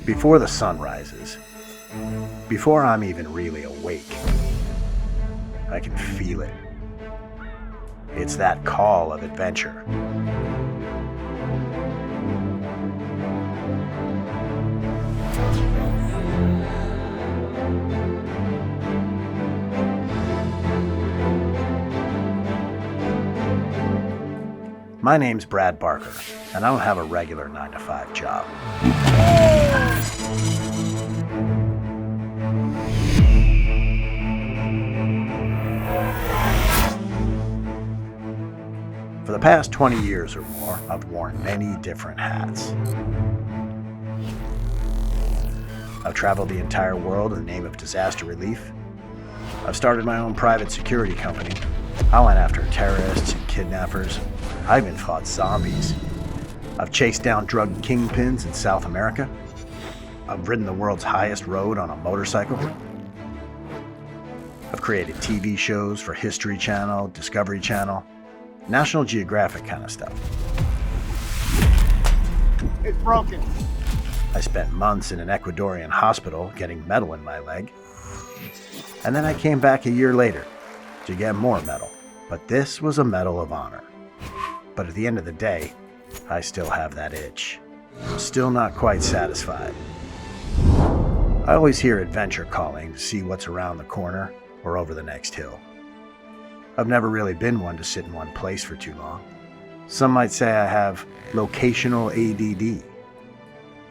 Before the sun rises, before I'm even really awake, I can feel it. It's that call of adventure. My name's Brad Barker, and I don't have a regular 9-to-5 job. For the past 20 years or more, I've worn many different hats. I've traveled the entire world in the name of disaster relief. I've started my own private security company. I went after terrorists and kidnappers. I even fought zombies. I've chased down drug kingpins in South America. I've ridden the world's highest road on a motorcycle. I've created TV shows for History Channel, Discovery Channel, National Geographic kind of stuff. It's broken. I spent months in an Ecuadorian hospital getting metal in my leg. And then I came back a year later to get more metal. But this was a Medal of Honor. But at the end of the day, I still have that itch. I'm still not quite satisfied. I always hear adventure calling to see what's around the corner or over the next hill. I've never really been one to sit in one place for too long. Some might say I have locational ADD.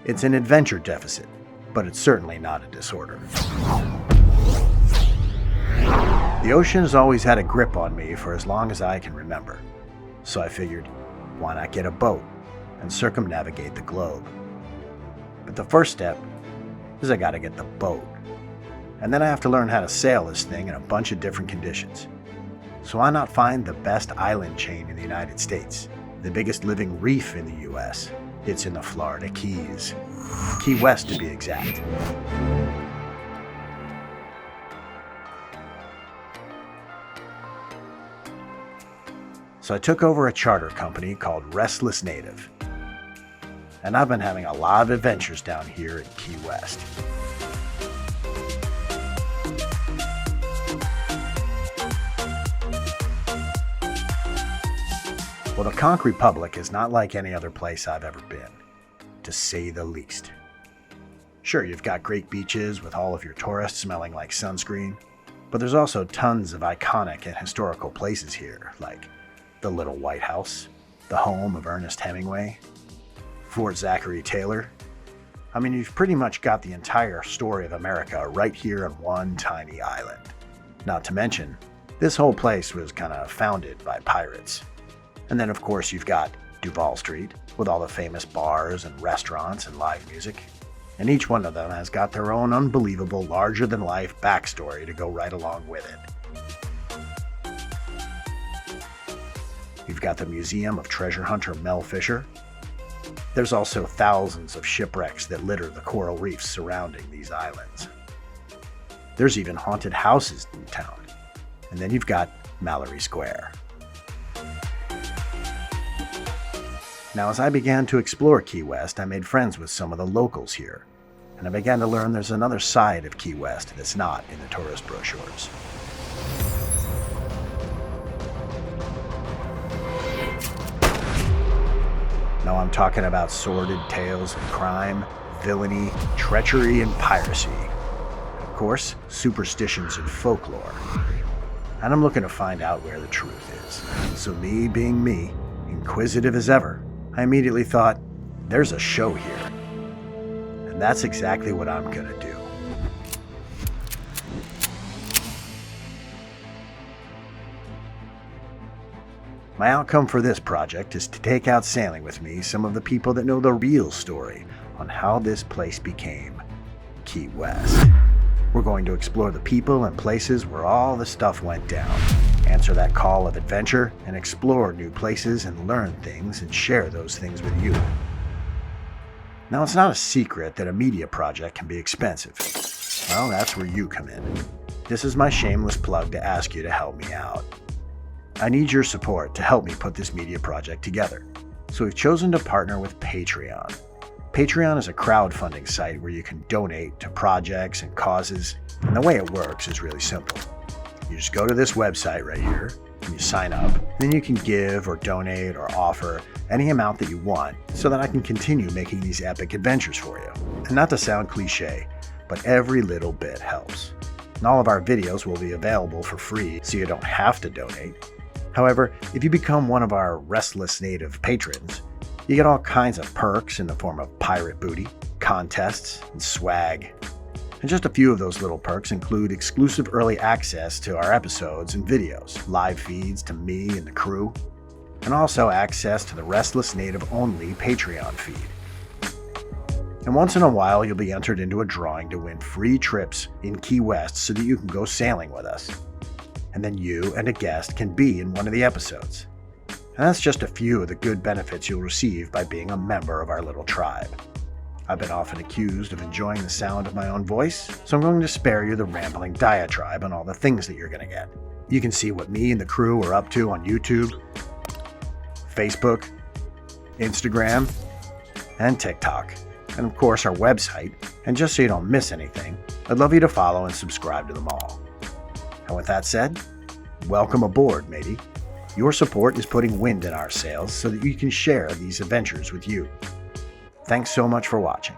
It's an adventure deficit, but it's certainly not a disorder. The ocean has always had a grip on me for as long as I can remember. So I figured, why not get a boat and circumnavigate the globe? But the first step is I gotta get the boat. And then I have to learn how to sail this thing in a bunch of different conditions. So why not find the best island chain in the United States? The biggest living reef in the US. It's in the Florida Keys. Key West to be exact. So I took over a charter company called Restless Native. And I've been having a lot of adventures down here in Key West. Well, the Conch Republic is not like any other place I've ever been, to say the least. Sure, you've got great beaches with all of your tourists smelling like sunscreen, but there's also tons of iconic and historical places here, like the Little White House, the home of Ernest Hemingway, Fort Zachary Taylor. I mean, you've pretty much got the entire story of America right here on one tiny island. Not to mention, this whole place was kind of founded by pirates. And then, of course, you've got Duval Street, with all the famous bars and restaurants and live music. And each one of them has got their own unbelievable, larger-than-life backstory to go right along with it. You've got the Museum of Treasure Hunter Mel Fisher. There's also thousands of shipwrecks that litter the coral reefs surrounding these islands. There's even haunted houses in town. And then you've got Mallory Square. Now, as I began to explore Key West, I made friends with some of the locals here, and I began to learn there's another side of Key West that's not in the tourist brochures. Now, I'm talking about sordid tales of crime, villainy, treachery, and piracy. Of course, superstitions and folklore. And I'm looking to find out where the truth is. So me being me, inquisitive as ever, I immediately thought, there's a show here. And that's exactly what I'm gonna do. My outcome for this project is to take out sailing with me some of the people that know the real story on how this place became Key West. We're going to explore the people and places where all the stuff went down, answer that call of adventure, and explore new places and learn things and share those things with you. Now, it's not a secret that a media project can be expensive. Well, that's where you come in. This is my shameless plug to ask you to help me out. I need your support to help me put this media project together. So we've chosen to partner with Patreon. Patreon is a crowdfunding site where you can donate to projects and causes, and the way it works is really simple. You just go to this website right here, and you sign up, then you can give or donate or offer any amount that you want so that I can continue making these epic adventures for you. And not to sound cliche, but every little bit helps. And all of our videos will be available for free so you don't have to donate. However, if you become one of our Restless Native patrons, you get all kinds of perks in the form of pirate booty, contests, and swag. And just a few of those little perks include exclusive early access to our episodes and videos, live feeds to me and the crew, and also access to the Restless Native only Patreon feed. And once in a while, you'll be entered into a drawing to win free trips in Key West so that you can go sailing with us. And then you and a guest can be in one of the episodes. And that's just a few of the good benefits you'll receive by being a member of our little tribe. I've been often accused of enjoying the sound of my own voice, so I'm going to spare you the rambling diatribe on all the things that you're going to get. You can see what me and the crew are up to on YouTube, Facebook, Instagram, and TikTok, and of course our website. And just so you don't miss anything, I'd love you to follow and subscribe to them all. And with that said, welcome aboard, matey. Your support is putting wind in our sails so that you can share these adventures with you. Thanks so much for watching.